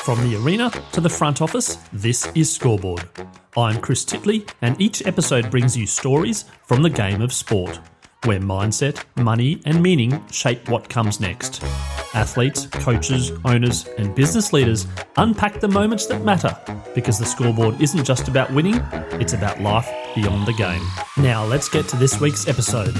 From the arena to the front office, this is Scoreboard. I'm Chris Titley, and each episode brings you stories from the game of sport, where mindset, money, and meaning shape what comes next. Athletes, coaches, owners, and business leaders unpack the moments that matter, because the Scoreboard isn't just about winning, it's about life beyond the game. Now let's get to this week's episode.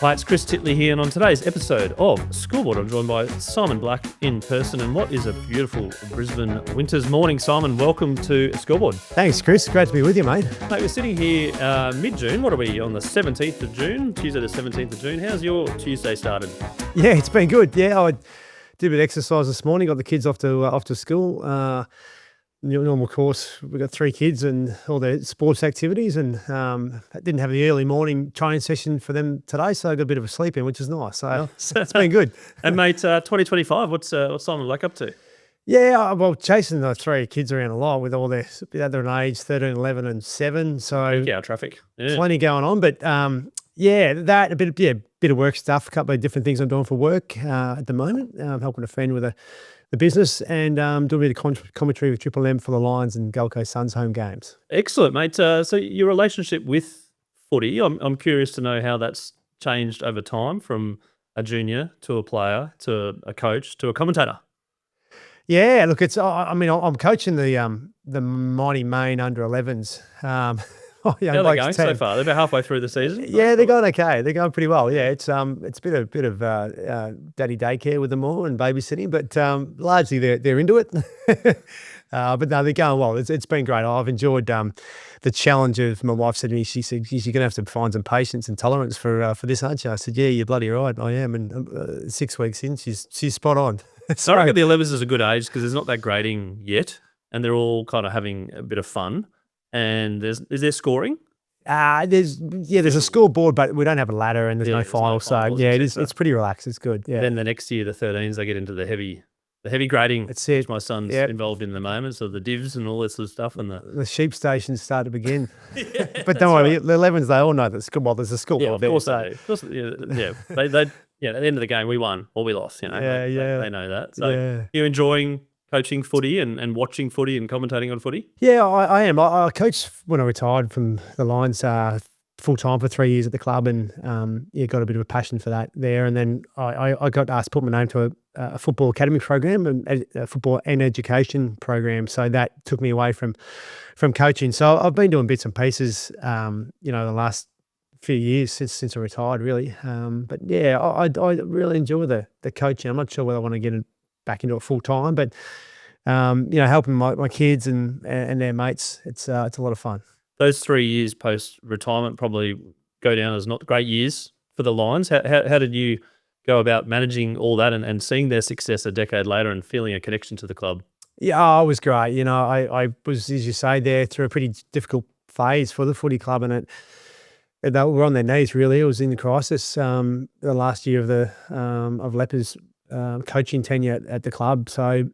Hi, it's Chris Titley here, and on today's episode of Scoreboard, I'm joined by Simon Black in person, and what is a beautiful Brisbane winter's morning. Simon, welcome to Scoreboard. Thanks, Chris. Great to be with you, mate. Mate, we're sitting here mid-June. What are we, on the 17th of June? Tuesday the 17th of June. How's your Tuesday started? Yeah, it's been good. Yeah, I did a bit of exercise this morning, got the kids off to school. Normal course, we've got 3 kids and all their sports activities, and didn't have the early morning training session for them today, so I got a bit of a sleep in, which is nice. So it's been good. And mate, 2025, what's Simon Black up to? Yeah, well, chasing the 3 kids around a lot with all their other age, 13, 11 and 7. So yeah, traffic. Yeah. Plenty going on, but that a bit of work stuff, a couple of different things I'm doing for work at the moment. I'm helping a friend with the business and doing a bit of commentary with Triple M for the Lions and Gold Coast Suns home games. Excellent, mate. So your relationship with footy, I'm curious to know how that's changed over time, from a junior to a player to a coach to a commentator. Yeah, look, I'm coaching the mighty Maine under 11s. How are they going so far? They're about halfway through the season. Yeah, they're going okay. They're going pretty well. Yeah, it's been a bit of daddy daycare with them all and babysitting, but largely they're into it. But no, they're going well. It's been great. I've enjoyed the challenge of, my wife said to me, she said, you're going to have to find some patience and tolerance for this, aren't you? I said, yeah, you're bloody right. I am. And 6 weeks in, she's spot on. So I reckon the 11s is a good age because there's not that grading yet, and they're all kind of having a bit of fun. And is there scoring? There's a scoreboard, but we don't have a ladder and there's no final. So yeah, it's pretty relaxed. It's good. Yeah. Then the next year, the 13s, they get into the heavy grading. That's it. Which my son's involved in the moment, so the divs and all this sort of stuff, and the sheep stations start to begin. But don't worry, the 11s, they all know that there's a scoreboard. Yeah, of course they do. They at the end of the game, we won or we lost. You know, they know that. So you're enjoying coaching footy and watching footy and commentating on footy? Yeah, I am. I coached when I retired from the Lions full-time for 3 years at the club, and got a bit of a passion for that there. And then I got asked to put my name to a football academy program, and a football and education program. So that took me away from coaching. So I've been doing bits and pieces, the last few years since I retired, really. But yeah, I really enjoy the coaching. I'm not sure whether I want to get back into it full-time, but helping my kids and their mates, it's a lot of fun. Those 3 years post-retirement probably go down as not great years for the Lions. How did you go about managing all that and seeing their success a decade later and feeling a connection to the club? Yeah, it was great. I was, as you say, there through a pretty difficult phase for the footy club, and they were on their knees, really. It was in the crisis, the last year of Lepper's coaching tenure at the club. So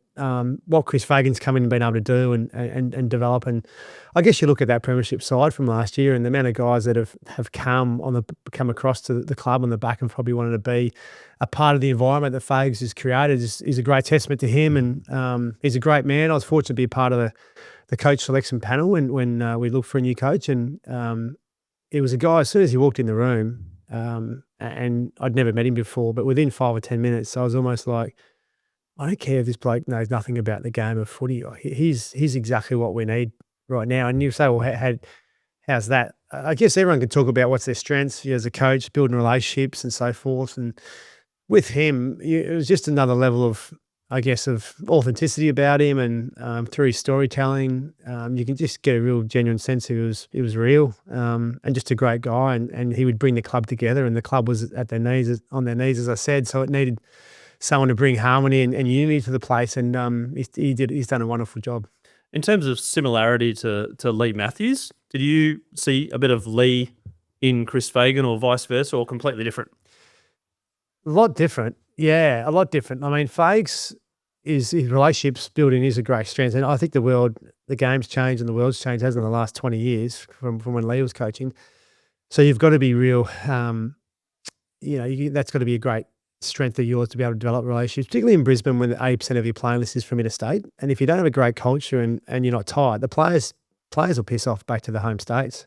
what Chris Fagan's come in and been able to do and develop, and I guess you look at that premiership side from last year and the amount of guys that have come across to the club on the back and probably wanted to be a part of the environment that Fags has created is a great testament to him, and he's a great man. I was fortunate to be a part of the coach selection panel when we looked for a new coach, and it was a guy, as soon as he walked in the room, and I'd never met him before, but within 5 or 10 minutes, I was almost like, I don't care if this bloke knows nothing about the game of footy. He's exactly what we need right now. And you say, well, how's that? I guess everyone can talk about what's their strengths as a coach, building relationships and so forth. And with him, it was just another level of, I guess, of authenticity about him, and through his storytelling, you can just get a real genuine sense he was real, and just a great guy, and he would bring the club together, and the club was on their knees, as I said, so it needed someone to bring harmony and unity to the place, and he's done a wonderful job. In terms of similarity to Leigh Matthews, did you see a bit of Leigh in Chris Fagan or vice versa, or completely different? A lot different. Yeah, a lot different. I mean, Fags, his relationships building is a great strength. And I think the game's changed and the world's changed, hasn't it, in the last 20 years from when Leigh was coaching. So you've got to be real, that's got to be a great strength of yours to be able to develop relationships, particularly in Brisbane when 80% of your playing list is from interstate. And if you don't have a great culture and you're not tight, the players will piss off back to the home states.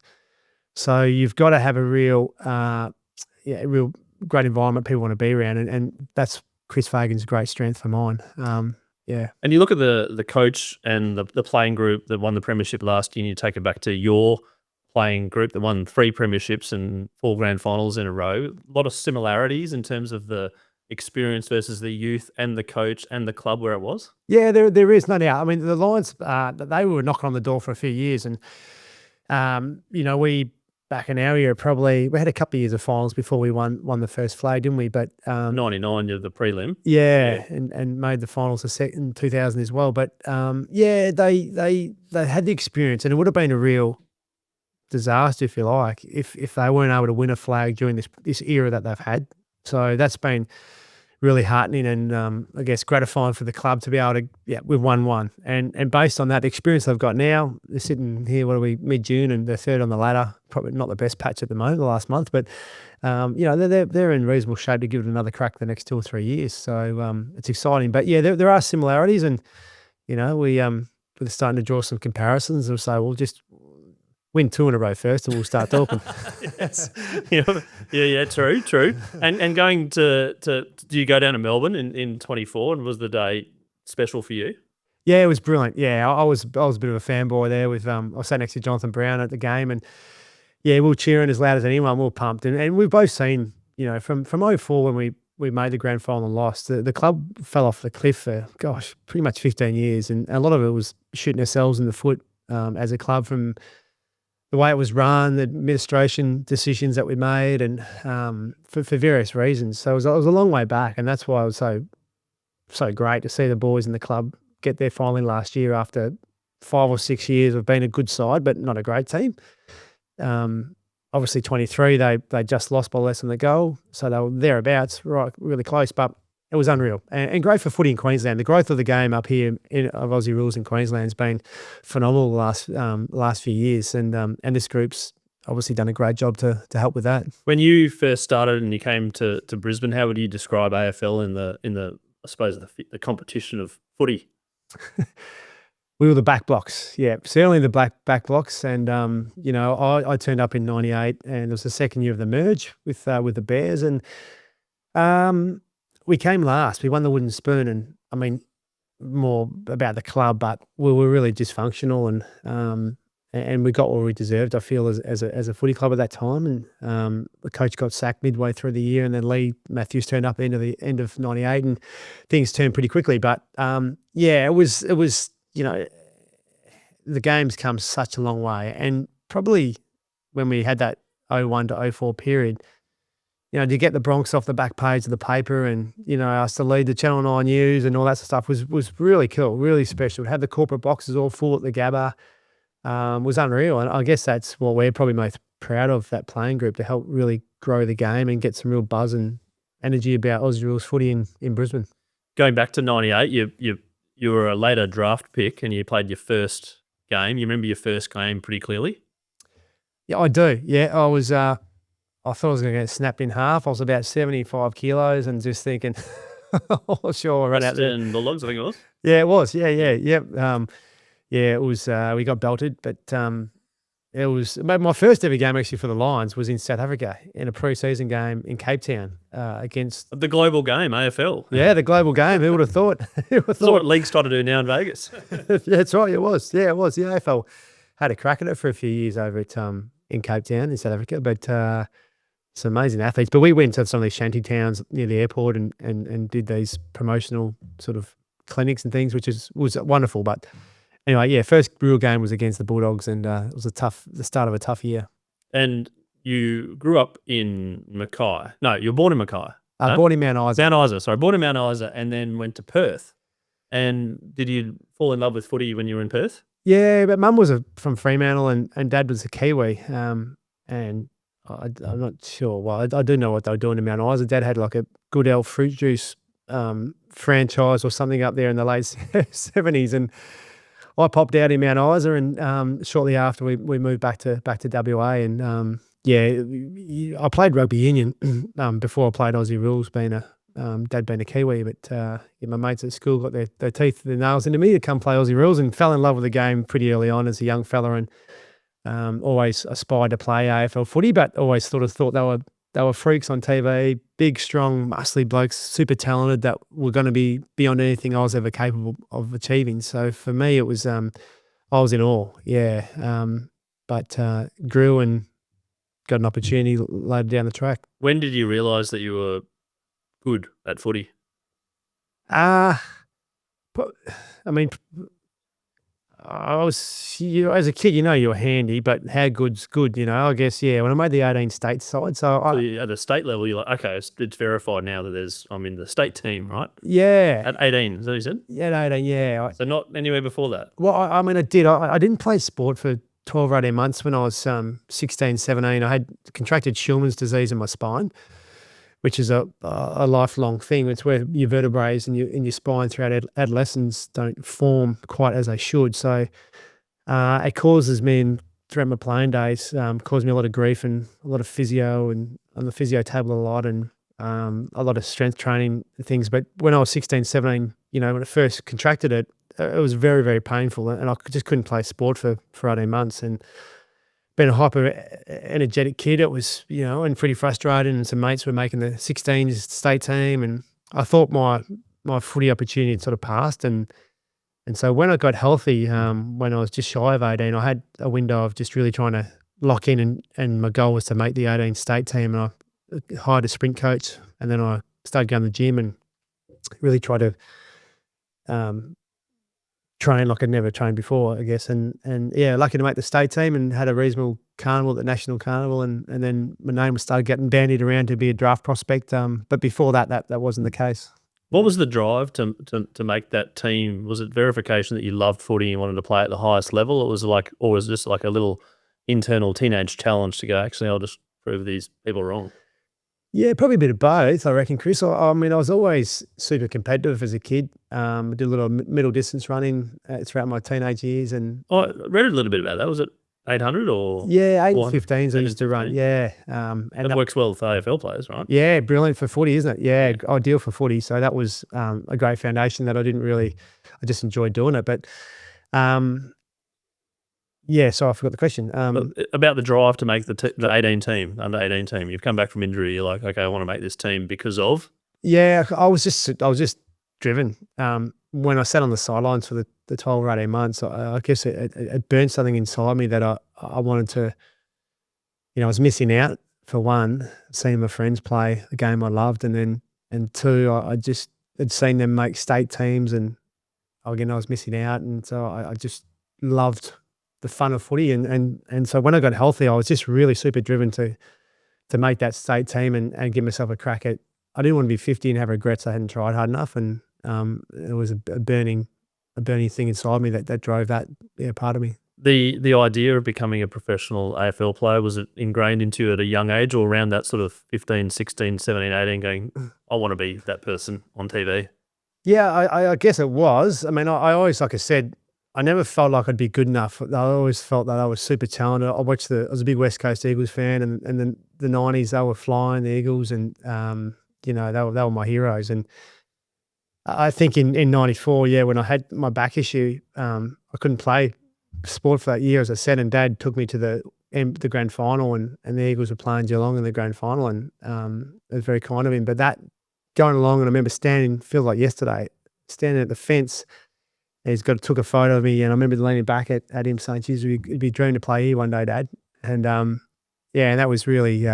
So you've got to have a real great environment people want to be around, and that's Chris Fagan's great strength for mine. Yeah. And you look at the coach and the playing group that won the premiership last year, and you take it back to your playing group that won 3 premierships and 4 grand finals in a row. A lot of similarities in terms of the experience versus the youth and the coach and the club where it was. Yeah, there is no doubt. I mean, the Lions, they were knocking on the door for a few years, and we back in our era we had a couple of years of finals before we won the first flag, didn't we? But 99, you're the prelim. Yeah. And made the finals in 2000 as well. But they had the experience, and it would have been a real disaster, if you like, if they weren't able to win a flag during this era that they've had. So that's been really heartening and I guess gratifying for the club to be able to, we've won one. And based on that, the experience they've got now, they're sitting here, mid-June, and they're third on the ladder. Probably not the best patch at the moment, the last month, but they're in reasonable shape to give it another crack the next 2 or 3 years. So it's exciting. But yeah, there are similarities, and we're starting to draw some comparisons and say, well, just win 2 in a row first and we'll start talking. Yes. Yeah, true. And going to do you go down to Melbourne in 24, and was the day special for you? Yeah, it was brilliant. Yeah, I was a bit of a fanboy there with I was sat next to Jonathan Brown at the game, and yeah, we were cheering as loud as anyone. We were pumped, and we've both seen, from 04 when we made the grand final and lost, the club fell off the cliff for pretty much 15 years, and a lot of it was shooting ourselves in the foot as a club from the way it was run, the administration decisions that we made, and for various reasons. So it was a long way back, and that's why it was so great to see the boys in the club get there finally last year after 5 or 6 years of being a good side, but not a great team. Obviously 23, they just lost by less than the goal, so they were thereabouts, right, really close, but it was unreal and great for footy in Queensland. The growth of the game up here of Aussie rules in Queensland has been phenomenal the last few years, and this group's obviously done a great job to help with that. When you first started and you came to Brisbane, how would you describe AFL in the I suppose the competition of footy? We were the back blocks, yeah, certainly the back blocks. And I turned up in '98, and it was the second year of the merge with the Bears, and we came last. We won the Wooden Spoon, and I mean, more about the club, but we were really dysfunctional, and we got what we deserved, I feel, as a footy club at that time. And the coach got sacked midway through the year, and then Leigh Matthews turned up end of '98, and things turned pretty quickly. But it was the game's come such a long way, and probably when we had that 01 to 04 period, to get the Bronx off the back page of the paper and, us to lead the Channel 9 News and all that stuff was really cool, really special. To have the corporate boxes all full at the Gabba was unreal. And I guess that's what we're probably most proud of, that playing group, to help really grow the game and get some real buzz and energy about Aussie rules footy in Brisbane. Going back to '98, you were a later draft pick and you played your first game. You remember your first game pretty clearly? Yeah, I do. Yeah, I thought I was going to get snapped in half. I was about 75 kilos and just thinking, oh, sure, I ran out there. And Bulldogs, I think it was. Yeah, it was. Yeah. It was, we got belted, but it was my first ever game actually for the Lions was in South Africa in a pre-season game in Cape Town against... The global game, AFL. Yeah, the global game. Who would have thought? That's what leagues try to do now in Vegas. Yeah, that's right. It was. Yeah, it was. The AFL had a crack at it for a few years over at in Cape Town in South Africa, but... some amazing athletes. But we went to some of these shanty towns near the airport and did these promotional sort of clinics and things, which was wonderful. But anyway, yeah, first real game was against the Bulldogs, and it was the start of a tough year. And you grew up in Mackay. No, you were born in Mackay. Born in Mount Isa. Born in Mount Isa and then went to Perth. And did you fall in love with footy when you were in Perth? Yeah, but Mum was from Fremantle and Dad was a Kiwi. And I'm not sure. Well, I do know what they were doing in Mount Isa. Dad had like a Good Elf fruit juice franchise or something up there in the late 70s, and I popped out in Mount Isa, and shortly after we moved back to WA, and I played rugby union before I played Aussie rules, being Dad being a Kiwi, but my mates at school got their teeth, their nails into me to come play Aussie rules, and fell in love with the game pretty early on as a young fella, and always aspired to play AFL footy, but always thought they were freaks on TV, big, strong, muscly blokes, super talented, that were going to be beyond anything I was ever capable of achieving. So for me, it was I was in awe, but grew and got an opportunity later down the track. When did you realise that you were good at footy? I mean, I was, as a kid, you were handy, but how good's good, I guess, when I made the 18 state side. So at a state level, you're like, okay, it's verified now that I'm in the state team, right? Yeah. At 18, is that what you said? Yeah, at 18, yeah. So not anywhere before that? Well, I did. I didn't play sport for 12 or 18 months when I was 16, 17. I had contracted Schulman's disease in my spine, which is a lifelong thing. It's where your vertebrae and your spine throughout adolescence don't form quite as they should. So it causes me, throughout my playing days, caused me a lot of grief and a lot of physio, and on the physio table a lot, and a lot of strength training things. But when I was 16, 17, when I first contracted it, it was very, very painful, and I just couldn't play sport for 18 months. And being a hyper energetic kid, it was, and pretty frustrated, and some mates were making the 16s state team, and I thought my footy opportunity had sort of passed. And so when I got healthy, when I was just shy of 18, I had a window of just really trying to lock in, and my goal was to make the 18 state team, and I hired a sprint coach, and then I started going to the gym and really tried to train like I'd never trained before, I guess. And lucky to make the state team, and had a reasonable carnival, the national carnival, and then my name started getting bandied around to be a draft prospect. But before that wasn't the case. What was the drive to make that team? Was it verification that you loved footy and wanted to play at the highest level? Or was it just like a little internal teenage challenge to go, actually, I'll just prove these people wrong? Yeah, probably a bit of both, I reckon, Chris. I mean, I was always super competitive as a kid. I did a little middle distance running throughout my teenage years. And I read a little bit about that. Was it 800 or? Yeah, 8 and 15s I used to run, yeah. And that works well with AFL players, right? Yeah, brilliant for footy, isn't it? Yeah, ideal for footy. So that was a great foundation that I just enjoyed doing it. But so I forgot the question. About the drive to make the 18 team, under 18 team. You've come back from injury. You're like, okay, I want to make this team because of? Yeah, I was just driven. When I sat on the sidelines for the 12 or 18 months, I guess it burned something inside me that I wanted to, I was missing out, for one, seeing my friends play the game I loved, and two, I just had seen them make state teams, and again, I was missing out. And so I just loved the fun of footy. And so when I got healthy, I was just really super driven to make that state team and give myself a crack at. I didn't want to be 50 and have regrets I hadn't tried hard enough. And it was a burning thing inside me that drove that part of me. The idea of becoming a professional AFL player, was it ingrained into you at a young age, or around that sort of 15, 16, 17, 18 going, I want to be that person on TV? Yeah, I guess it was. I mean, I always, like I said, I never felt like I'd be good enough. I always felt that I was super talented. I was a big West Coast Eagles fan, and then the 90s, they were flying, the Eagles, and they were my heroes. And I think in 94, when I had my back issue, I couldn't play sport for that year, as I said, and Dad took me to the grand final, and the Eagles were playing Geelong in the grand final, and it was very kind of him. But that going along, and I remember feels like yesterday, standing at the fence. He's took a photo of me, and I remember leaning back at him saying, geez, it'd be a dream to play here one day, Dad. And and that was really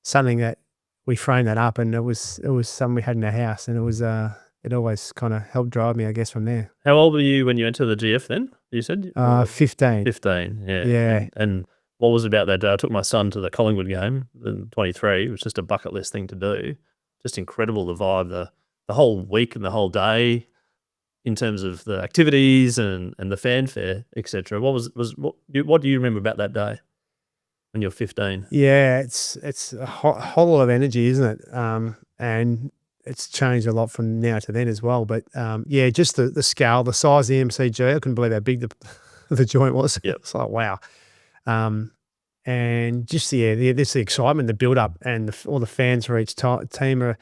something that we framed that up, and it was something we had in our house, and it always kind of helped drive me, I guess, from there. How old were you when you entered the GF then, you said? 15. 15, yeah. Yeah. And what was it about that day? I took my son to the Collingwood game in 23. It was just a bucket list thing to do. Just incredible, the vibe, the whole week and the whole day, in terms of the activities and the fanfare, etc. What do you remember about that day when you're 15? Yeah, it's a whole lot of energy, isn't it? And it's changed a lot from now to then as well. But just the scale, the size of the MCG, I couldn't believe how big the joint was. Yep. It's like, wow. And just the excitement, the build up, and all the fans for each team are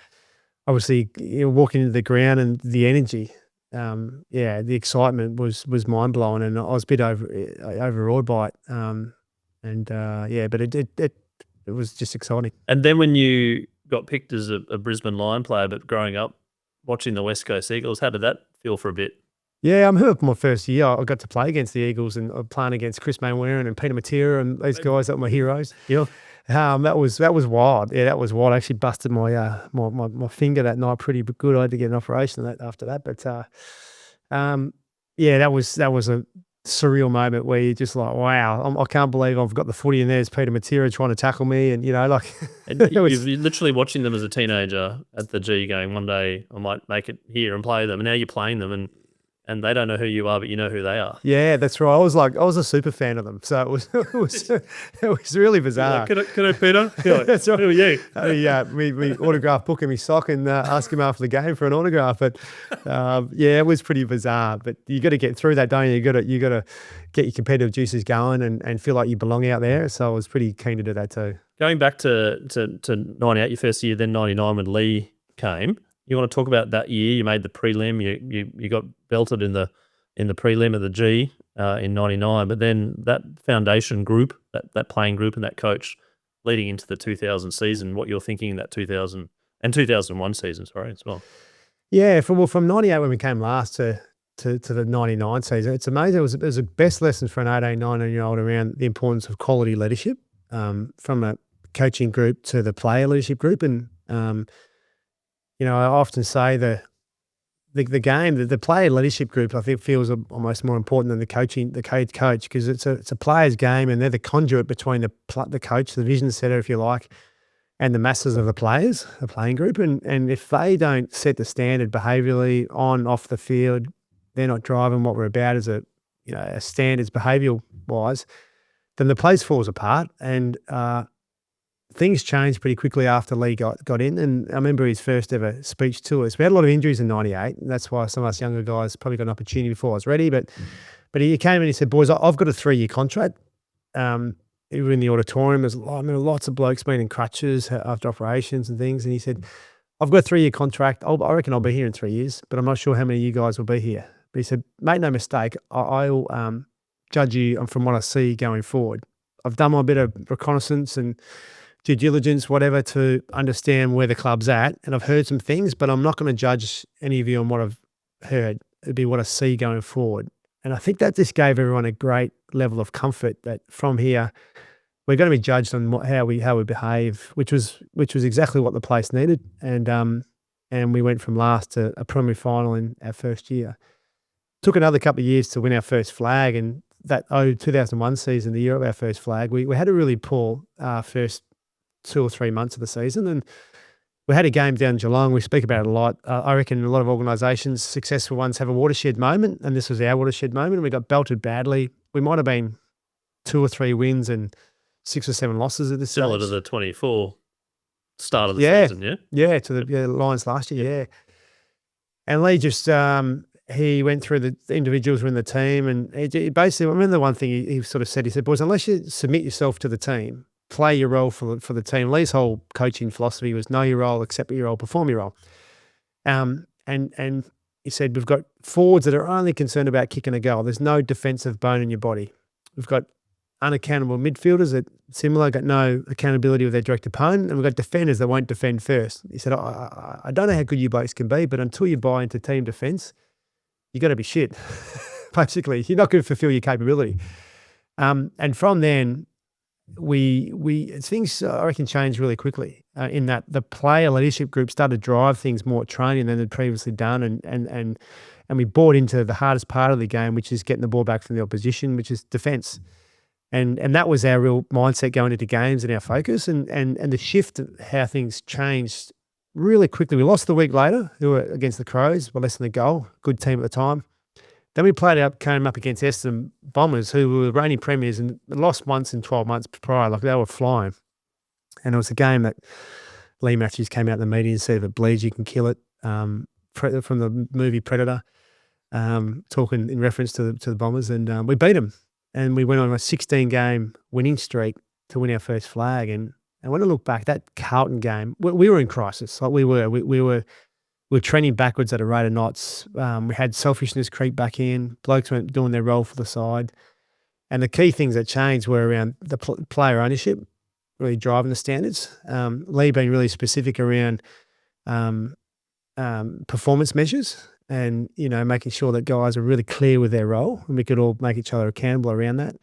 obviously walking into the ground and the energy, the excitement was mind blowing, and I was a bit overawed by it. But it was just exciting. And then when you got picked as a Brisbane Lion player, but growing up watching the West Coast Eagles, how did that feel for a bit? Yeah, I'm hurt my first year. I got to play against the Eagles and playing against Chris Mainwaring and Peter Matera and these guys that were my heroes. Yeah. that was wild. Yeah, that was wild. I actually busted my my finger that night pretty good. I had to get an operation after that. But that was a surreal moment where you're just like, wow, I can't believe I've got the footy and there's Peter Matera trying to tackle me, and and you're literally watching them as a teenager at the G, going, one day I might make it here and play them, and now you're playing them and they don't know who you are, but you know who they are. Yeah, that's right. I was a super fan of them, so it was really bizarre. Can I Peter? That's right. Who are you? We autograph book in my sock and ask him after the game for an autograph. But it was pretty bizarre. But you got to get through that, don't you? You got to get your competitive juices going and feel like you belong out there. So I was pretty keen to do that too. Going back to 98, your first year, then 99 when Leigh came. You want to talk about that year? You made the prelim. You got belted in the prelim of the G in 99. But then that foundation group, that playing group, and that coach leading into the 2000 season. What you're thinking in that 2000 and 2001 season, sorry, as well. Yeah, from 98 when we came last to the 99 season, it's amazing. It was the best lesson for an 18, 19-year-old around the importance of quality leadership, from a coaching group to the player leadership group, and I often say the player leadership group, I think, feels almost more important than the coach, because it's a player's game, and they're the conduit between the coach, the vision setter, if you like, and the masses of the players, the playing group. And if they don't set the standard behaviourally on, off the field, they're not driving what we're about as a standards behavioural wise, then the place falls apart. And things changed pretty quickly after Leigh got in, and I remember his first ever speech to us. We had a lot of injuries in 98, and that's why some of us younger guys probably got an opportunity before I was ready. But he came in and he said, "Boys, I've got a 3-year contract." We were in the auditorium. There's lots of blokes been in crutches after operations and things, and he said, "I've got a 3-year contract. I reckon I'll be here in 3 years, but I'm not sure how many of you guys will be here." But he said, "Make no mistake, I'll judge you from what I see going forward. I've done my bit of reconnaissance and due diligence, whatever, to understand where the club's at. And I've heard some things, but I'm not going to judge any of you on what I've heard. It'd be what I see going forward." And I think that just gave everyone a great level of comfort that from here, we're going to be judged on how we behave, which was exactly what the place needed. And we went from last to a primary final in our first year. Took another couple of years to win our first flag, and that 2001 season, the year of our first flag, we had a really poor first 2 or 3 months of the season, and we had a game down in Geelong. We speak about it a lot. I reckon a lot of organisations, successful ones, have a watershed moment, and this was our watershed moment, and we got belted badly. We might have been 2 or 3 wins and 6 or 7 losses at this stage. Similar to the 24 start of the season, yeah? Yeah, to the Lions last year, yeah. And Leigh just, he went through the individuals were in the team, and he basically, I remember the one thing he sort of said, he said, "Boys, unless you submit yourself to the team, play your role for the team." Leigh's whole coaching philosophy was know your role, accept your role, perform your role. And he said, "We've got forwards that are only concerned about kicking a goal. There's no defensive bone in your body. We've got unaccountable midfielders that got no accountability with their direct opponent, and we've got defenders that won't defend first." He said, I don't know how good you blokes can be, but until you buy into team defence, you got to be shit. Basically, you're not going to fulfil your capability." And from then, things, I reckon, changed really quickly in that the player leadership group started to drive things more at training than they'd previously done, and we bought into the hardest part of the game, which is getting the ball back from the opposition, which is defence. And that was our real mindset going into games and our focus, and the shift of how things changed really quickly. We lost the week later, who were against the Crows, by less than a goal, good team at the time. Then we came up against Essendon Bombers, who were reigning premiers and lost once in 12 months prior. Like, they were flying. And it was a game that Leigh Matthews came out in the media and said, "If it bleeds, you can kill it," from the movie Predator, talking in reference to the Bombers. And we beat them. And we went on a 16-game winning streak to win our first flag. And when I look back, that Carlton game, we were in crisis. Like, we were we were trending backwards at a rate of knots. We had selfishness creep back in. Blokes weren't doing their role for the side. And the key things that changed were around the player ownership, really driving the standards. Leigh being really specific around performance measures and, making sure that guys are really clear with their role and we could all make each other accountable around that.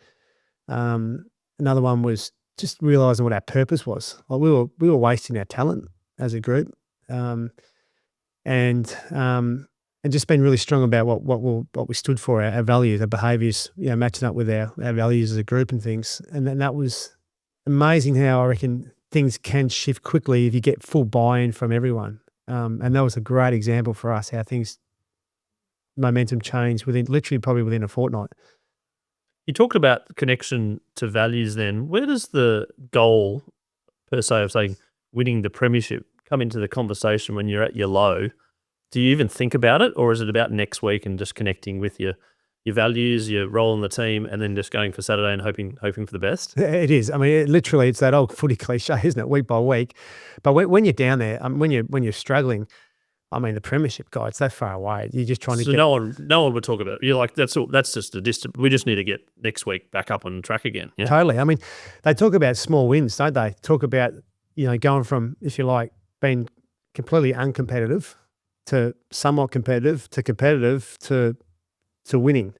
Another one was just realising what our purpose was. Like we were wasting our talent as a group. And just being really strong about what we stood for, our values, our behaviours, matching up with our values as a group and things. And then that was amazing how I reckon things can shift quickly if you get full buy-in from everyone. And that was a great example for us, how momentum changed probably within a fortnight. You talked about the connection to values then. Where does the goal, per se, of saying winning the premiership come into the conversation when you're at your low? Do you even think about it, or is it about next week and just connecting with your values, your role in the team, and then just going for Saturday and hoping for the best? It is. I mean, literally, it's that old footy cliche, isn't it? Week by week. But when you're down there, when you're struggling, I mean, the premiership guy, it's that far away. You're just trying to get. No one would talk about it. You're like, that's just a distant. We just need to get next week back up on track again. Yeah? Totally. I mean, they talk about small wins, don't they? Talk about going from, if you like, being completely uncompetitive to somewhat competitive to winning.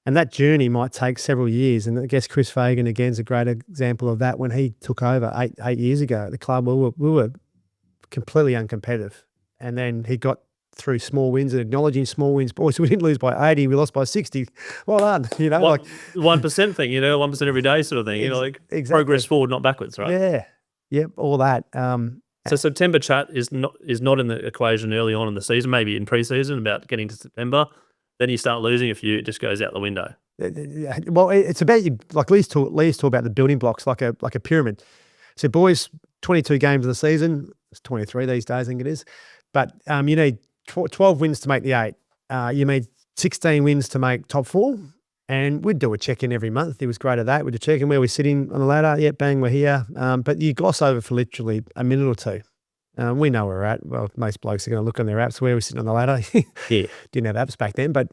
And that journey might take several years. And I guess Chris Fagan, again, is a great example of that. When he took over eight years ago at the club, we were completely uncompetitive. And then he got through small wins and acknowledging small wins. Boys, we didn't lose by 80, we lost by 60. Well done. 1% thing, 1% every day sort of thing. Exactly. Progress forward, not backwards, right? Yeah. Yep, all that. So September chat is not in the equation early on in the season, maybe in pre-season about getting to September. Then you start losing a few, it just goes out the window. Well, it's about like Lee's talk about the building blocks, like a pyramid. So boys, 22 games of the season. It's 23 these days, I think it is. But you need 12 wins to make the 8. You need 16 wins to make top 4. And we'd do a check-in every month. He was great at that. We'd do a check-in where we're sitting on the ladder. Yeah, bang, we're here. But you gloss over for literally a minute or two. We know where we're at. Well, most blokes are going to look on their apps where we're sitting on the ladder. Yeah. Didn't have apps back then. But,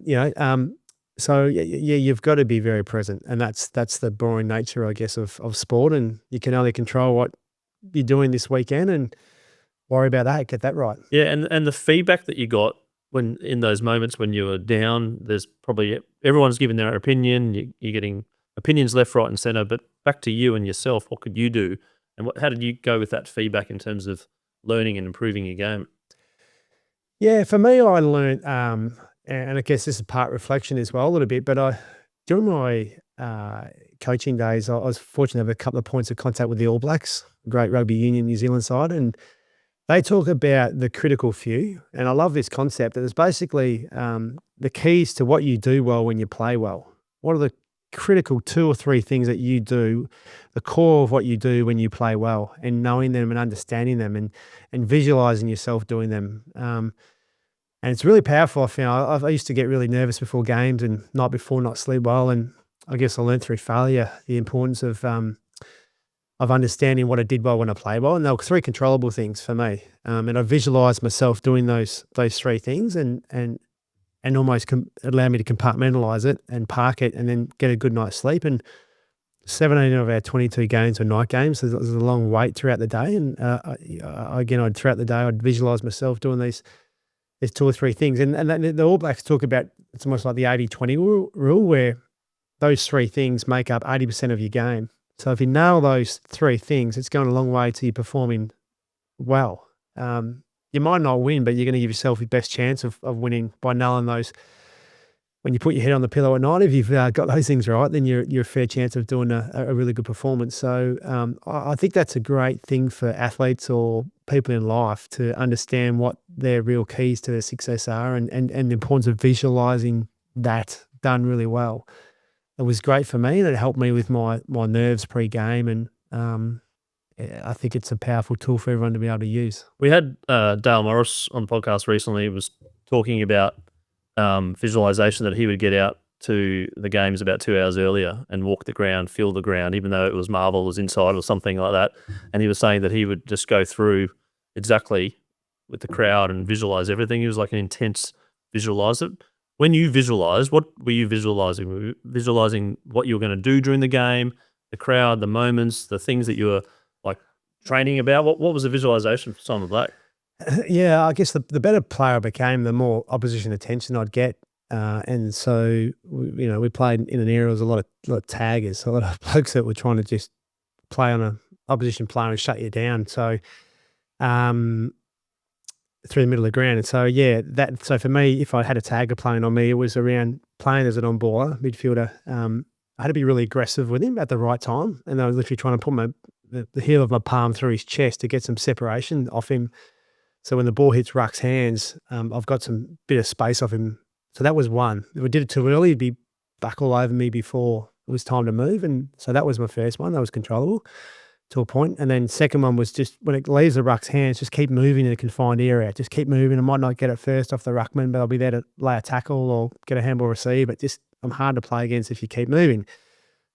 so yeah, you've got to be very present. And that's the boring nature, I guess, of sport. And you can only control what you're doing this weekend and worry about that, get that right. Yeah, and the feedback that you got when in those moments when you were down, there's probably everyone's giving their opinion. You're getting opinions left, right, and centre. But back to you and yourself, what could you do, and how did you go with that feedback in terms of learning and improving your game? Yeah, for me, I learned, and I guess this is part reflection as well a little bit. But during my coaching days, I was fortunate to have a couple of points of contact with the All Blacks, great rugby union New Zealand side, and they talk about the critical few. And I love this concept that there's basically the keys to what you do well when you play well. What are the critical 2 or 3 things that you do, the core of what you do when you play well, and knowing them and understanding them and visualizing yourself doing them. And it's really powerful. I used to get really nervous before games and night before not sleep well. And I guess I learned through failure the importance of understanding what I did well when I played well. And there were 3 controllable things for me. And I visualized myself doing those 3 things and almost allowed me to compartmentalize it and park it and then get a good night's sleep. And 17 of our 22 games were night games. So there was a long wait throughout the day. And throughout the day, I'd visualize myself doing these 2 or 3 things. And the All Blacks talk about, it's almost like the 80-20 rule where those 3 things make up 80% of your game. So if you nail those 3 things, it's going a long way to you performing well. You might not win, but you're going to give yourself the best chance of winning by nailing those. When you put your head on the pillow at night, if you've got those things right, then you're a fair chance of doing a really good performance. So I think that's a great thing for athletes or people in life to understand what their real keys to their success are and the importance of visualizing that done really well. It was great for me and it helped me with my nerves pre-game, and I think it's a powerful tool for everyone to be able to use. We had Dale Morris on the podcast recently. He was talking about visualization, that he would get out to the games about 2 hours earlier and walk the ground, feel the ground, even though it was marble was inside or something like that. And he was saying that he would just go through exactly with the crowd and visualize everything. He was like an intense visualizer. When you visualize, what were you visualizing? Were you visualizing what you were going to do during the game, the crowd, the moments, the things that you were like training about? What was the visualization for Simon Black? Yeah, I guess the better player I became, the more opposition attention I'd get. And so, we played in an era, there was a lot of taggers, a lot of blokes that were trying to just play on a opposition player and shut you down. So, through the middle of the ground. And so, so for me, if I had a tagger playing on me, it was around playing as an on-baller midfielder. I had to be really aggressive with him at the right time. And I was literally trying to put the heel of my palm through his chest to get some separation off him. So when the ball hits Ruck's hands, I've got some bit of space off him. So that was one. If we did it too early, he'd be back all over me before it was time to move. And so that was my first one. That was controllable to a point. And then second one was just when it leaves the ruck's hands, just keep moving in a confined area. Just keep moving. I might not get it first off the ruckman, but I'll be there to lay a tackle or get a handball receive. But just I'm hard to play against if you keep moving.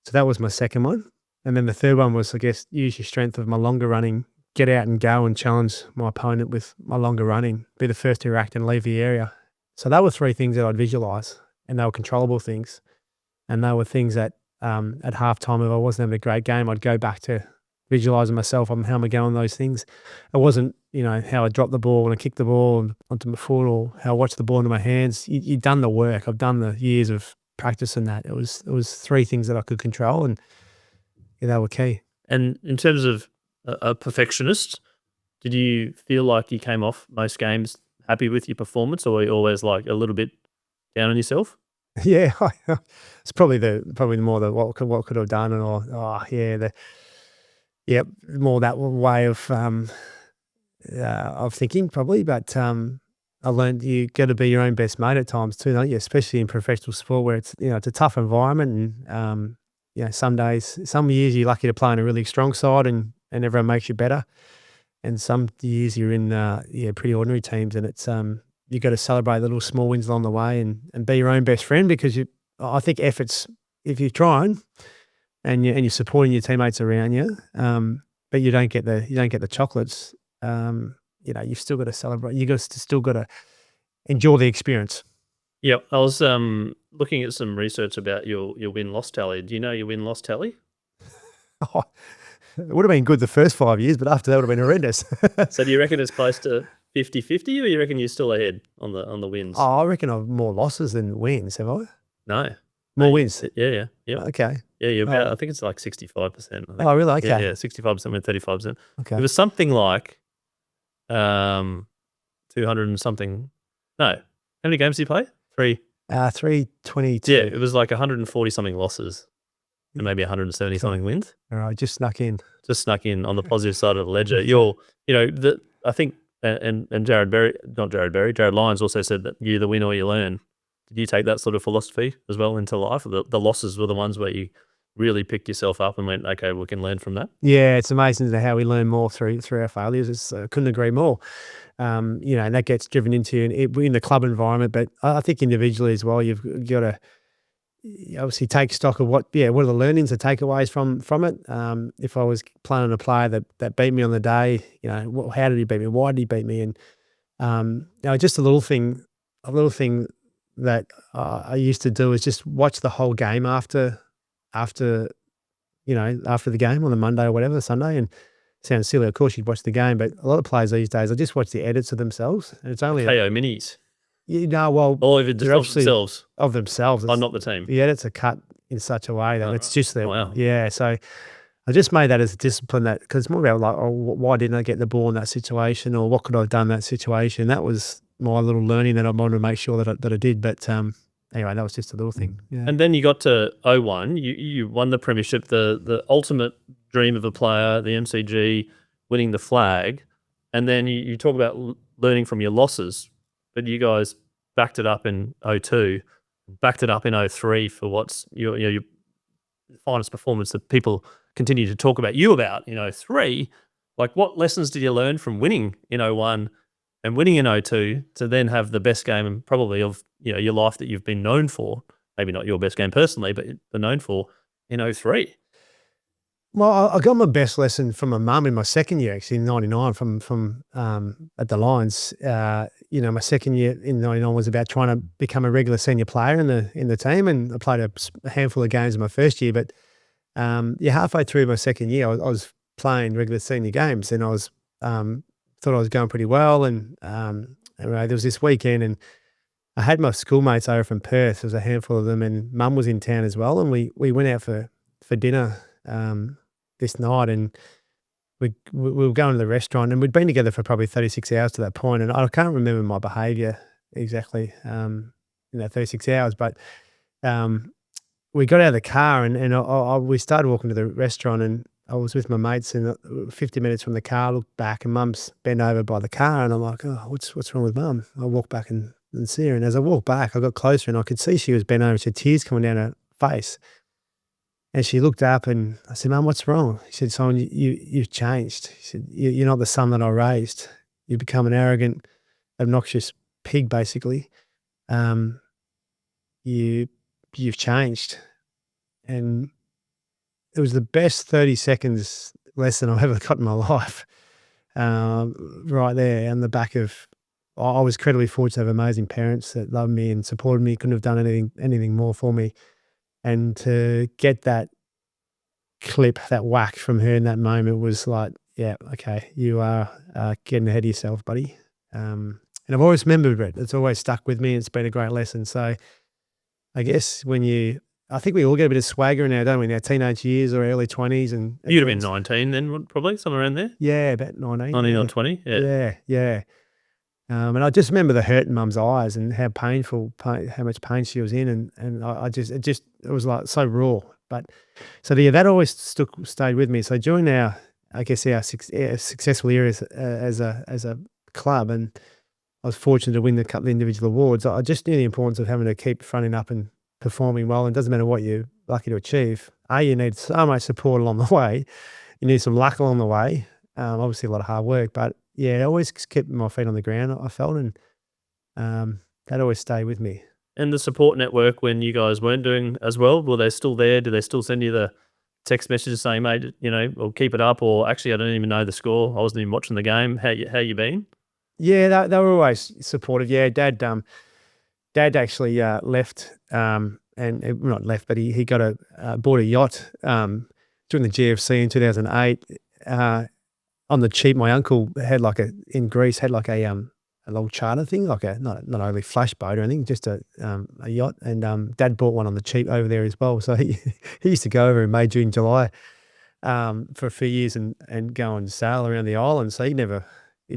So that was my second one. And then the third one was, I guess, use your strength of my longer running, get out and go and challenge my opponent with my longer running, be the first to react and leave the area. So that were three things that I'd visualise, and they were controllable things. And they were things that at halftime, if I wasn't having a great game, I'd go back to visualising myself on how am I going those things. It wasn't, how I dropped the ball and I kicked the ball onto my foot or how I watched the ball into my hands. You've done the work. I've done the years of practicing that. It was three things that I could control, and they were key. And in terms of a perfectionist, did you feel like you came off most games happy with your performance, or were you always like a little bit down on yourself? Yeah, it's probably more the what could I have done, or more that way of thinking probably. But I learned you got to be your own best mate at times too, don't you? Especially in professional sport where it's it's a tough environment, and some years you're lucky to play in a really strong side and everyone makes you better, and some years you're in pretty ordinary teams, and it's you got to celebrate the little small wins along the way and be your own best friend, because I think efforts, if you're trying and you're supporting your teammates around you, but you don't get the chocolates, you've still got to celebrate. Still got to enjoy the experience. Yeah, I was looking at some research about your win-loss tally. Do you know your win-loss tally? Oh, it would have been good the first 5 years, but after that would have been horrendous. So do you reckon it's close to 50-50, or you reckon you're still ahead on the wins? Oh, I reckon I've more losses than wins, have I? No. More wins? Yeah. Okay. Yeah, you're about, I think it's like 65%. Oh, really? Okay. Yeah, 65% with 35%. Okay. It was something like 200 and something. No. How many games did you play? 3. 322. Yeah, it was like 140 something losses and maybe 170 something wins. All right, just snuck in On the positive side of the ledger. I think, and Jared Lyons also said that you either win or you learn. Did you take that sort of philosophy as well into life? The losses were the ones where you really picked yourself up and went, okay, we can learn from that? Yeah, it's amazing how we learn more through our failures. Couldn't agree more. And that gets driven into in the club environment, but I think individually as well, you've got to obviously take stock of what are the learnings, the takeaways from it. If I was playing on a player that beat me on the day, how did he beat me? Why did he beat me? And just a little thing that I used to do is just watch the whole game after the game on the Monday or whatever, Sunday. And it sounds silly, of course you'd watch the game, but a lot of players these days, I just watch the edits of themselves, and it's only KO minis. Or even just themselves. Of themselves. Oh, not the team. The edits are cut in such a way that it's just their, wow. Yeah. So I just made that as a discipline, because it's more about like, why didn't I get the ball in that situation, or what could I have done in that situation? That was my little learning that I wanted to make sure that I did. But anyway, that was just a little thing. Yeah. And then you got to 01, you won the premiership, the ultimate dream of a player, the MCG, winning the flag. And then you talk about learning from your losses, but you guys backed it up in 02, backed it up in 03 for what's your finest performance that people continue to talk about you about in 03. Like, what lessons did you learn from winning in 01 and winning in 02 to then have the best game probably of your life that you've been known for? Maybe not your best game personally, but been known for in 03. Well, I got my best lesson from my mum in my second year, actually, in '99 from at the Lions. My second year in '99 was about trying to become a regular senior player in the team, and I played a handful of games in my first year. But halfway through my second year, I was playing regular senior games, and I was thought I was going pretty well. And anyway, there was this weekend, and I had my schoolmates over from Perth. There was a handful of them, and Mum was in town as well. And we went out for dinner this night, and we were going to the restaurant, and we'd been together for probably 36 hours to that point, and I can't remember my behaviour exactly in that 36 hours, but we got out of the car, and we started walking to the restaurant, and I was with my mates, and 50 minutes from the car, I looked back, and Mum's bent over by the car, and I'm like, oh, what's wrong with Mum? I walked back and see her, and as I walked back, I got closer, and I could see she was bent over, she had tears coming down her face. And she looked up, and I said, Mum, what's wrong? She said, Simon, you've changed. She said, you're not the son that I raised. You've become an arrogant, obnoxious pig, basically. You've changed. And it was the best 30 seconds lesson I've ever got in my life. Right there on the back of, I was incredibly fortunate to have amazing parents that loved me and supported me, couldn't have done anything more for me. And to get that clip, that whack from her in that moment was like, yeah, okay, you are getting ahead of yourself, buddy. And I've always remembered it. It's always stuck with me. It's been a great lesson. So I guess I think we all get a bit of swagger now, don't we? In our teenage years or early 20s. And You'd have been 19 then, probably, somewhere around there? Yeah, about 19. 19 or 20, yeah. Yeah. And I just remember the hurt in Mum's eyes and how how much pain she was in, and it was like so raw. But so that always stayed with me. So during our successful years as a club, and I was fortunate to win a couple of individual awards. I just knew the importance of having to keep fronting up and performing well. And it doesn't matter what you're lucky to achieve. You need so much support along the way. You need some luck along the way. Obviously a lot of hard work, but yeah, I always kept my feet on the ground, I felt, and that always stayed with me. And the support network, when you guys weren't doing as well, were they still there? Do they still send you the text messages saying, mate, or keep it up, or actually I don't even know the score, I wasn't even watching the game, how you been? Yeah, they were always supportive. Yeah, Dad actually left, and not left, but he bought a yacht during the GFC in 2008. On the cheap, my uncle had in Greece had a little charter thing, like not only flash boat or anything, just a yacht. And Dad bought one on the cheap over there as well. So he used to go over in May, June, July for a few years and go and sail around the island. So he'd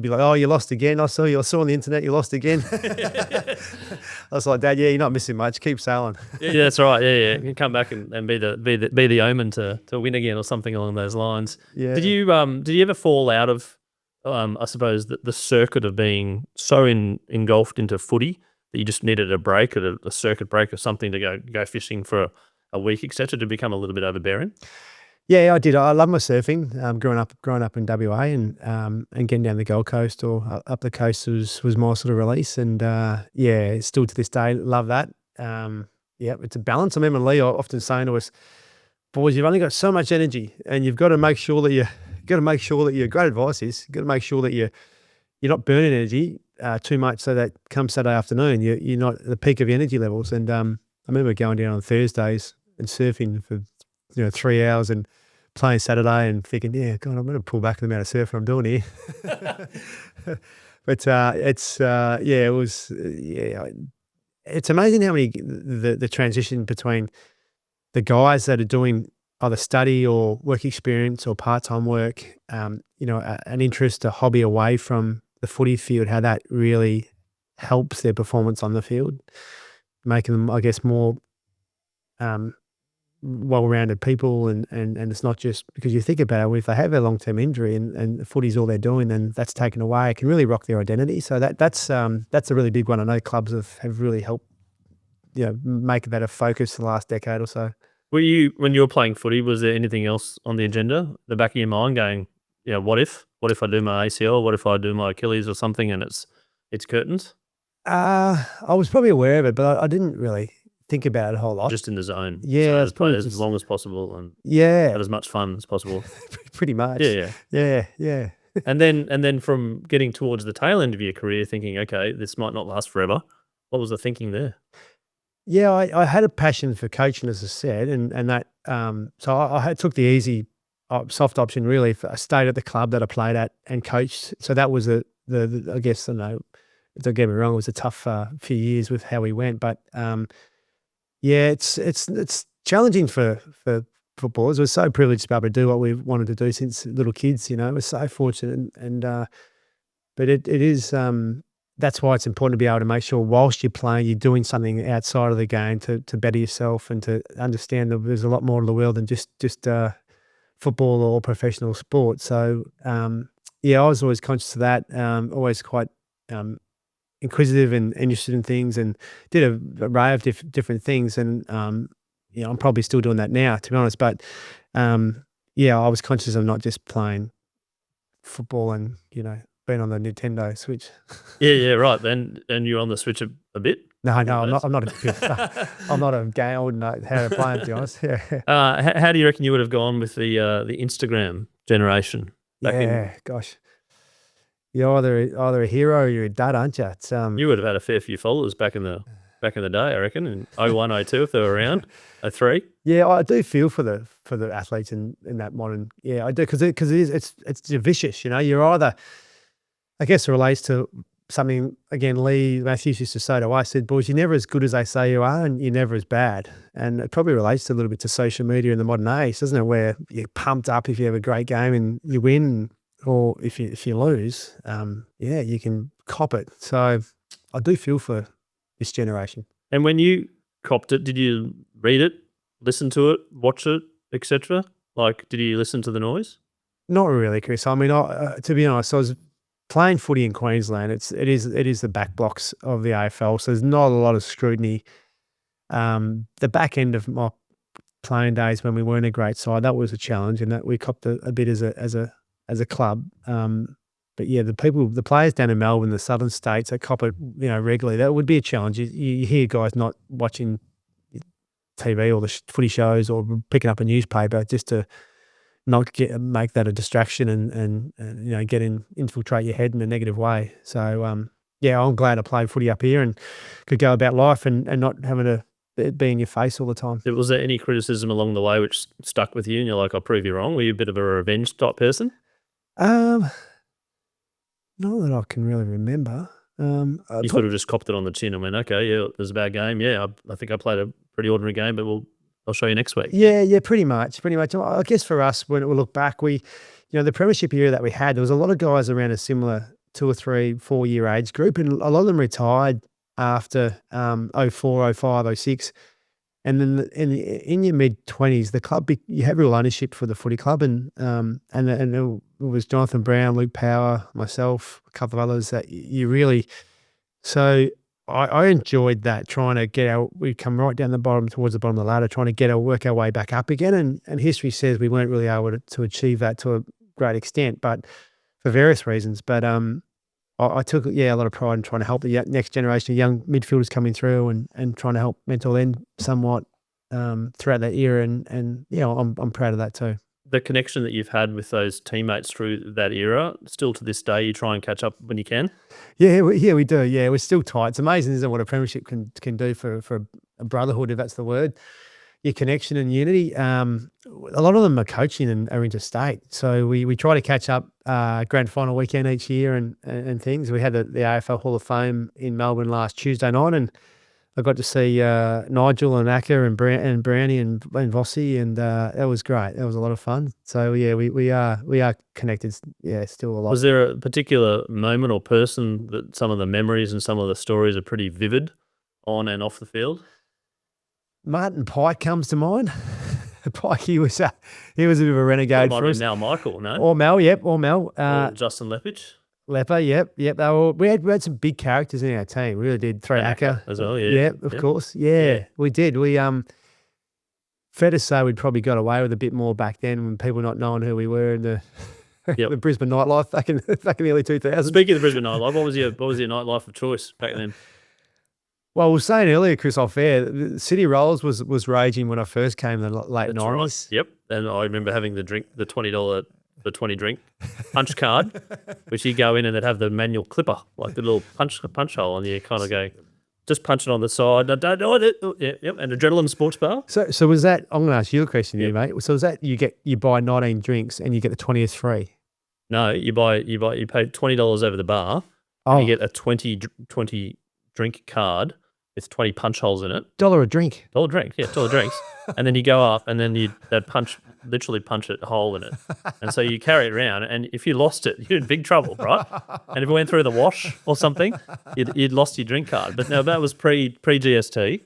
be like, oh, you lost again. I saw on the internet you lost again. I was like, Dad, yeah, you're not missing much. Keep sailing. Yeah, that's right. Yeah. You can come back and be the omen to win again or something along those lines. Yeah. Did you ever fall out of I suppose the circuit of being so engulfed into footy that you just needed a break, or a circuit break or something to go fishing for a week, etc., to become a little bit overbearing? Yeah, I did. I love my surfing. Growing up in WA and getting down the Gold Coast or up the coast was my sort of release. And still to this day love that. It's a balance. I remember Leigh often saying to us, boys, you've only got so much energy, and you've got to make sure that great advice is, you've got to make sure that you're not burning energy too much, so that come Saturday afternoon you're not at the peak of your energy levels. And I remember going down on Thursdays and surfing for 3 hours and playing Saturday and thinking, yeah, God, I'm going to pull back the amount of surfing I'm doing here. But it's amazing how many the transition between the guys that are doing either study or work experience or part-time work, an interest, a hobby away from the footy field, how that really helps their performance on the field, making them, I guess, more well-rounded people, and it's not just because you think about it, if they have a long-term injury and footy's all they're doing, then that's taken away. It can really rock their identity. So that's a really big one. I know clubs have really helped, make that a focus the last decade or so. When you were playing footy, was there anything else on the agenda, the back of your mind, going, what if I do my ACL, what if I do my Achilles or something, and it's curtains? I was probably aware of it, but I didn't really think about it a whole lot. Just in the zone. Yeah, So it's just play probably as just- long as possible and Yeah, have as much fun as possible. pretty much. Yeah. Yeah. And then from getting towards the tail end of your career, thinking, okay, this might not last forever. What was the thinking there? Yeah, I had a passion for coaching, as I said, and that so I took the easy, soft option really. I stayed at the club that I played at and coached. So that was the I guess, I know, don't get me wrong, it was a tough few years with how we went, but yeah, it's challenging for footballers. We're so privileged to be able to do what we've wanted to do since little kids. We're so fortunate, and but it is. That's why it's important to be able to make sure whilst you're playing, you're doing something outside of the game to better yourself and to understand that there's a lot more to the world than just football or professional sport. So yeah, I was always conscious of that. Always quite inquisitive and interested in things, and did a array of different things. And I'm probably still doing that now, to be honest. But yeah, I was conscious of not just playing football and being on the Nintendo Switch. Yeah, right. And you're on the Switch a bit? No, I'm not. I'm not a game. I wouldn't know how to play it, to be honest. Yeah. How do you reckon you would have gone with the Instagram generation? Gosh. You're either a hero or you're a dud, aren't you? It's, you would have had a fair few followers back in the day, I reckon, in 01, 02 if they were around, 03. Yeah, I do feel for the athletes in that modern. Yeah, I do, because it's vicious. You're either, I guess it relates to something, again, Leigh Matthews used to say to us, I said, boys, you're never as good as they say you are, and you're never as bad. And it probably relates a little bit to social media in the modern age, doesn't it? Where you're pumped up if you have a great game and you win, or if you lose, yeah, you can cop it. So I do feel for this generation. And when you copped it, did you read it, listen to it, watch it, etc.? Like, did you listen to the noise? Not really, Chris. I mean, to be honest, I was playing footy in Queensland. It is the back blocks of the AFL, so there's not a lot of scrutiny. The back end of my playing days when we weren't a great side, that was a challenge, and that we copped a bit as a club. But yeah, the players down in Melbourne, the southern states, they cop it regularly. That would be a challenge. You hear guys not watching TV or the footy shows or picking up a newspaper just to not make that a distraction and infiltrate your head in a negative way. So yeah, I'm glad I played footy up here and could go about life and not having to be in your face all the time. Was there any criticism along the way which stuck with you and you're like, I'll prove you wrong? Were you a bit of a revenge type person? Not that I can really remember. You could have just copped it on the chin and went, okay, yeah, it was a bad game. Yeah, I think I played a pretty ordinary game, but I'll show you next week. Yeah, pretty much. I guess for us, when we look back, the premiership era that we had, there was a lot of guys around a similar 2 or 3, 4 year age group, and a lot of them retired after 04, 05, 06. And then in your mid-20s, the club, you have real ownership for the footy club, and it was Jonathan Brown, Luke Power, myself, a couple of others that you really. So I enjoyed that, trying to we come right down the bottom towards the bottom of the ladder, trying to work our way back up again. And history says we weren't really able to achieve that to a great extent, but for various reasons. But I took a lot of pride in trying to help the next generation of young midfielders coming through and trying to help mentor them somewhat throughout that era. And I'm proud of that too. The connection that you've had with those teammates through that era, still to this day, you try and catch up when you can? Yeah, we do. Yeah, we're still tight. It's amazing, isn't it, what a premiership can do for a brotherhood, if that's the word. Your connection and unity. A lot of them are coaching and are interstate. So we try to catch up grand final weekend each year and things. We had the AFL Hall of Fame in Melbourne last Tuesday night, and I got to see Nigel and Acker and Brownie and Vossi, and that was great. That was a lot of fun. So yeah, we are connected. Yeah, still a lot. Was there a particular moment or person that some of the memories and some of the stories are pretty vivid on and off the field? Martin Pike comes to mind. Pike, he was a bit of a renegade for us. Now Michael, no? Or Mel, yep, or Mel. Or Justin Lepage. Leper, yep. We had some big characters in our team. We really did. Throw Acker as well, yeah. Yeah, of course. Yeah, we did. We fair to say we'd probably got away with a bit more back then when people not knowing who we were in the the Brisbane nightlife back in the early 2000s. Speaking of the Brisbane nightlife, what was your nightlife of choice back then? Well, we were saying earlier, Chris, off air, the City Rolls was raging when I first came in the late That's 90s. right. Yep. And I remember having the $20 drink punch card, which you go in and they'd have the manual clipper, like the little punch hole, and you kind of go, just punch it on the side. I don't know it. Yep. And Adrenaline Sports Bar. So was that? I'm going to ask you a question here, Yep. mate. So was that you buy 19 drinks and you get the 20th free? No, you pay $20 over the bar. Oh, And you get a 20 drink card with 20 punch holes in it. $1 a drink. $1 drink, yeah, $1 drinks. And then you go up and then they'd literally punch a hole in it. And so you carry it around, and if you lost it, you're in big trouble, right? And if it went through the wash or something, you'd lost your drink card. But no, that was pre-GST.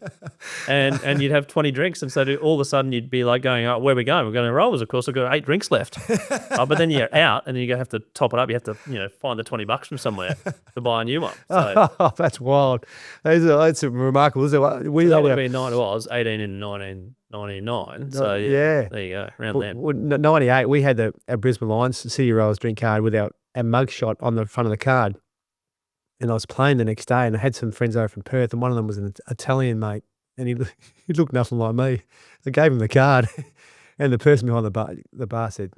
And you'd have 20 drinks, and so all of a sudden you'd be like going, oh, where are we going? We're going to Rollers, of course. I've got 8 drinks left. But then you're out, and then you have to top it up. You have to find the $20 from somewhere to buy a new one. So Oh, that's wild. That's remarkable, isn't it? that would have been 18 in 1999. So yeah. there you go, around then. 98, we had our Brisbane Lions City Rolls drink card with our mugshot on the front of the card. And I was playing the next day, and I had some friends over from Perth, and one of them was an Italian mate, and he looked nothing like me. I gave him the card, and the person behind the bar said,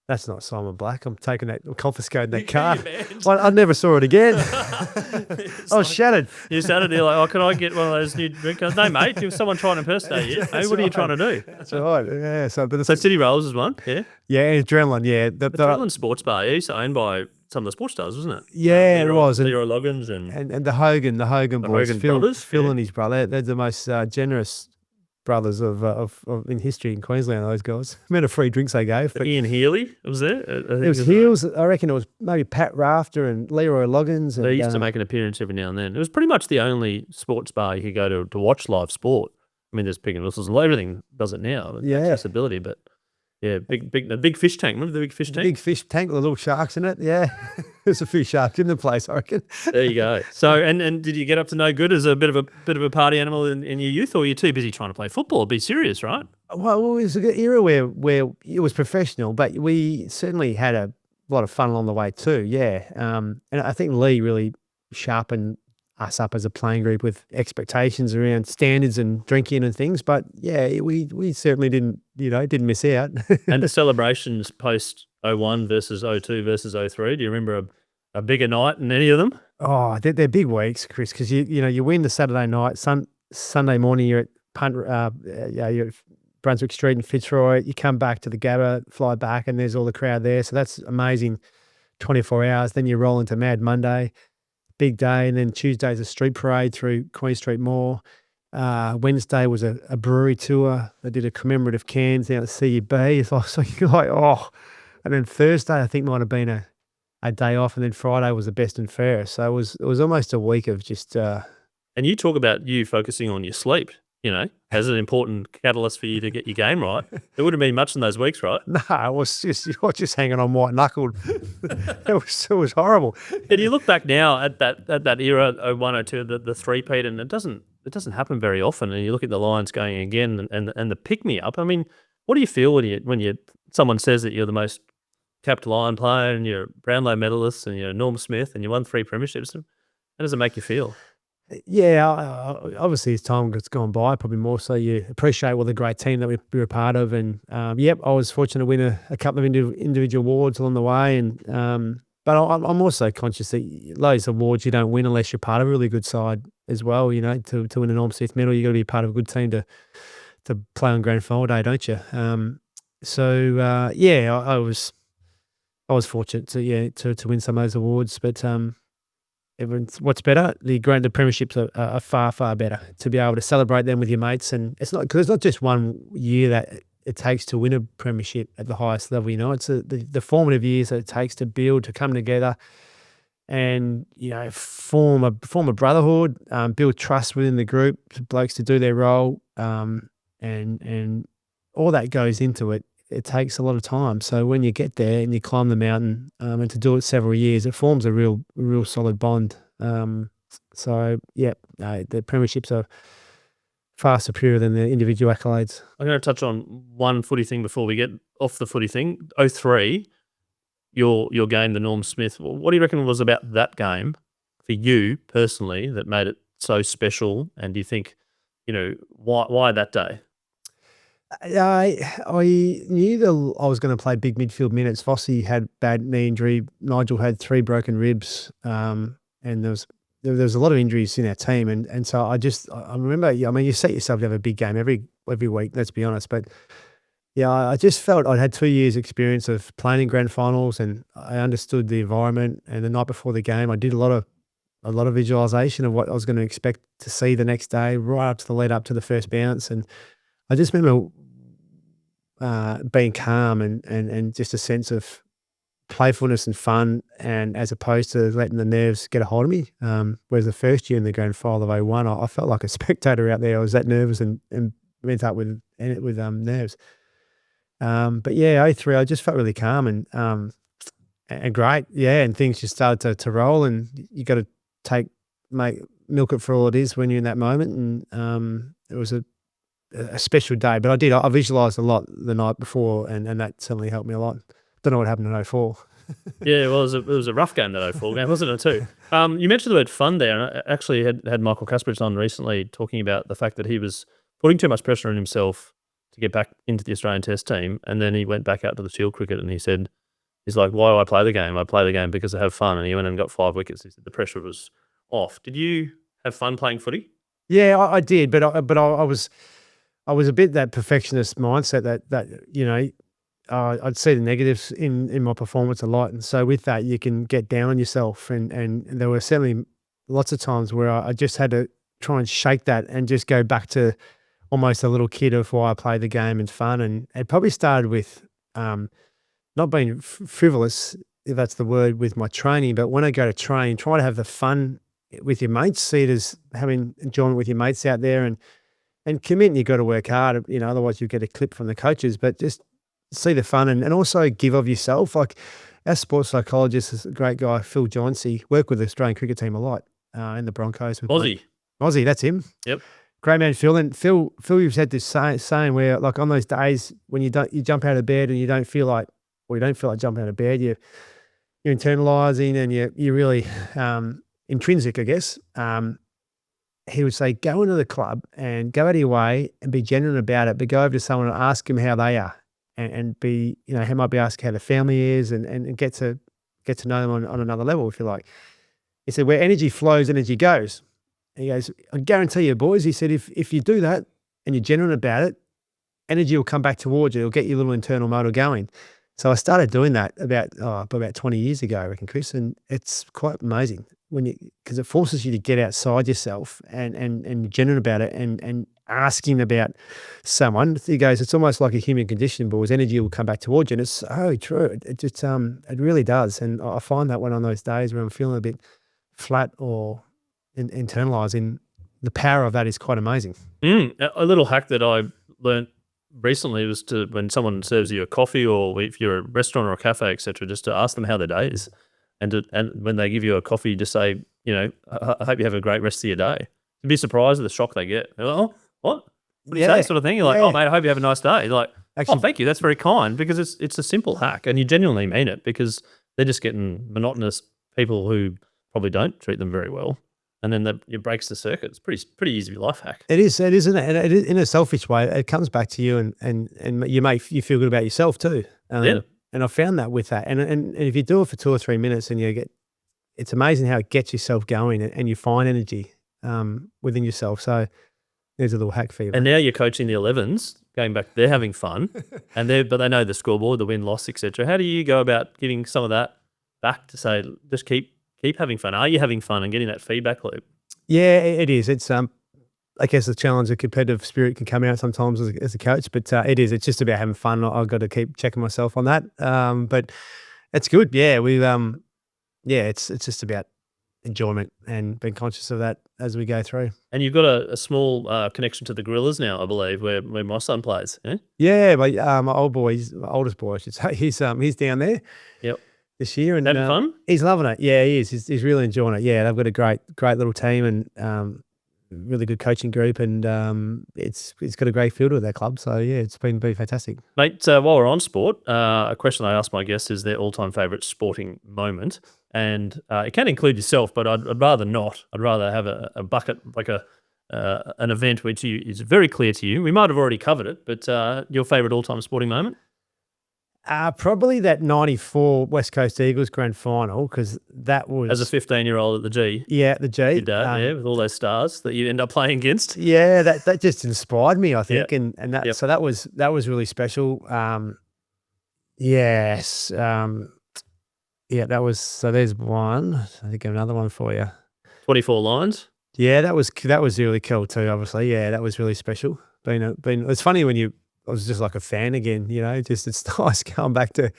"That's not Simon Black. I'm taking that, I'm confiscating that card." I never saw it again. I was shattered. You started to like, oh, can I get one of those new drink cards? No, mate, if someone trying to impersonate you, hey, what are you trying to do? That's right. Yeah. So City Rolls is one, yeah. Yeah, Adrenaline. Yeah, the Adrenaline Sports Bar is owned by some of the sports stars, wasn't it? Yeah, it was. Leroy Loggins and the Hogan boys, Hogan Phil, brothers, Phil yeah. and his brother. They're the most generous brothers of in history in Queensland. Those guys. The amount of free drinks they gave. But Ian Healy was there. I think it was Heels. I reckon it was maybe Pat Rafter and Leroy Loggins. And, they used to make an appearance every now and then. It was pretty much the only sports bar you could go to watch live sport. I mean, there's Pig and Whistles, everything does it now. Yeah. Accessibility, but yeah, the big fish tank. Remember the big fish tank? Big fish tank with the little sharks in it. Yeah, there's a few sharks in the place, I reckon. There you go. So, and did you get up to no good as a bit of a party animal in your youth, or were you too busy trying to play football? Be serious, right? Well, it was an era where it was professional, but we certainly had a lot of fun along the way too. Yeah, and I think Leigh really sharpened us up as a playing group with expectations around standards and drinking and things. But yeah, we certainly didn't miss out. And the celebrations post 01 versus 02 versus 03. Do you remember a bigger night in any of them? Oh, they're big weeks, Chris, because you win the Saturday night, Sunday morning you're at Brunswick Street in Fitzroy. You come back to the Gabba, fly back, and there's all the crowd there. So that's amazing. 24 hours. Then you roll into Mad Monday. Big day, and then Tuesday's a street parade through Queen Street Mall. Wednesday was a brewery tour. They did a commemorative cans down at CUB. So you're like, oh. And then Thursday, I think, might have been a day off, and then Friday was the best and fairest. So it was almost a week of just. And you talk about you focusing on your sleep, as an important catalyst for you to get your game right. There wouldn't have been much in those weeks, right? No, it was just hanging on white knuckled. it was horrible. And you look back now at that era, 01, 02, the three-peat, and it doesn't happen very often. And you look at the Lions going again and the pick-me-up. I mean, what do you feel when someone says that you're the most capped Lion player and you're a Brownlow medalist and you're Norm Smith and you won 3 premierships? How does it make you feel? Yeah, obviously as time has gone by, probably more so you appreciate what the great team that we were a part of. And I was fortunate to win a couple of individual awards along the way. And but I'm also conscious that those awards you don't win unless you're part of a really good side as well. To win a Norm Smith medal, you got to be part of a good team to play on grand final day, don't you? I was fortunate to win some of those awards, but what's better? The premierships are far, far better to be able to celebrate them with your mates. And it's not just 1 year that it takes to win a premiership at the highest level. It's the formative years that it takes to build, to come together, and form a brotherhood, build trust within the group, for blokes to do their role, and all that goes into it. It takes a lot of time. So when you get there and you climb the mountain, and to do it several years, it forms a real solid bond. The premierships are far superior than the individual accolades. I'm going to touch on one footy thing before we get off the footy thing. 03, your game, the Norm Smith. What do you reckon was about that game for you personally that made it so special? And do you think, why that day? I knew that I was going to play big midfield minutes. Vossi had bad knee injury. Nigel had 3 broken ribs, and there was a lot of injuries in our team, and so I remember. I mean, you set yourself to have a big game every week. Let's be honest, but yeah, I just felt I'd had 2 years experience of playing in grand finals, and I understood the environment. And the night before the game, I did a lot of visualization of what I was going to expect to see the next day, right up to the lead up to the first bounce, and I just remember being calm and just a sense of playfulness and fun, and as opposed to letting the nerves get a hold of me. Whereas the first year in the grand final of 01, I felt like a spectator out there. I was that nervous and went up with nerves. But yeah, 03, I just felt really calm and great. Yeah, and things just started to roll, and you got to milk it for all it is when you're in that moment. And it was a special day, but I visualised a lot the night before, and that certainly helped me a lot. Don't know what happened in 04. Yeah, well, it was a rough game, that 04 game, wasn't it, too? You mentioned the word fun there, and I actually had Michael Kasprich on recently talking about the fact that he was putting too much pressure on himself to get back into the Australian Test team, and then he went back out to the Shield cricket, and he's like, why do I play the game? I play the game because I have fun, and he went and got 5 wickets. He said the pressure was off. Did you have fun playing footy? Yeah, I did, but I was a bit that perfectionist mindset that I'd see the negatives in my performance a lot, and so with that you can get down on yourself, and there were certainly lots of times where I just had to try and shake that and just go back to almost a little kid of why I played the game and fun, and it probably started with not being frivolous, if that's the word, with my training, but when I go to train, try to have the fun with your mates, see it as having enjoyment with your mates out there, and commit. You got to work hard, otherwise you get a clip from the coaches, but just see the fun and also give of yourself. Like our sports psychologist is a great guy, Phil Johnsey, worked with the Australian cricket team a lot in the Broncos. Aussie, that's him. Yep. Great man, Phil. And Phil, you've had this saying where, like, on those days when you jump out of bed and you don't feel like jumping out of bed, you're internalizing and you're really intrinsic, I guess. He would say, go into the club and go out of your way and be genuine about it, but go over to someone and ask them how they are, and be, he might be asking how the family is, and get to know them on another level, if you like. He said, where energy flows, energy goes. He goes, I guarantee you, boys, he said, if you do that and you're genuine about it, energy will come back towards you. It'll get your little internal motor going. So I started doing that about 20 years ago, I reckon, Chris, and it's quite amazing because it forces you to get outside yourself and genuine about it and asking about someone. He goes, it's almost like a human condition, boys. Energy will come back towards you, and it's so true. It just it really does, and I find that when on those days where I'm feeling a bit flat or internalizing, the power of that is quite amazing. A little hack that I learned recently was to, when someone serves you a coffee, or if you're a restaurant or a cafe, etc., just to ask them how their day is, and when they give you a coffee, just say, I hope you have a great rest of your day. You'd be surprised at the shock they get. They're like, oh, what do you say, sort of thing. You're like, oh mate, I hope you have a nice day. You're like, actually, oh, thank you, that's very kind, because it's a simple hack, and you genuinely mean it, because they're just getting monotonous people who probably don't treat them very well. And then it breaks the circuit. It's pretty easy life hack. It is, isn't it? And it is, in a selfish way, it comes back to you, and you feel good about yourself too. And I found that with that. And if you do it for 2 or 3 minutes, and it's amazing how it gets yourself going, and you find energy within yourself. So there's a little hack for you. And now you're coaching the 11s, going back, they're having fun, but they know the scoreboard, the win, loss, etc. How do you go about giving some of that back to say, just keep having fun? Are you having fun and getting that feedback loop? Yeah, it is. It's I guess the challenge of competitive spirit can come out sometimes as a coach, but it is. It's just about having fun. I've got to keep checking myself on that. But it's good. Yeah, it's just about enjoyment and being conscious of that as we go through. And you've got a small connection to the Gorillas now, I believe, where my son plays. Eh? Yeah, my my oldest boy, I should say. He's down there. Yep. This year, and having fun. He's loving it. Yeah, he is. He's really enjoying it. Yeah, they've got a great little team, and really good coaching group, and it's got a great field with that club. So yeah, it's been fantastic. Mate, while we're on sport, a question I ask my guests is their all-time favourite sporting moment, and it can include yourself, but I'd rather not. I'd rather have a bucket, like an event which is very clear to you. We might have already covered it, but your favourite all-time sporting moment? Probably that 94 West Coast Eagles grand final, because that was... As a 15-year-old at the G. Yeah, the G. Did that, with all those stars that you end up playing against. Yeah, that just inspired me, I think. Yep. And that, so that was really special. Yes. Yeah, that was... So there's one. I think another one for you. 24 Lions. Yeah, that was really cool too, obviously. Yeah, that was really special. It's funny when I was just like a fan again, just it's nice going back to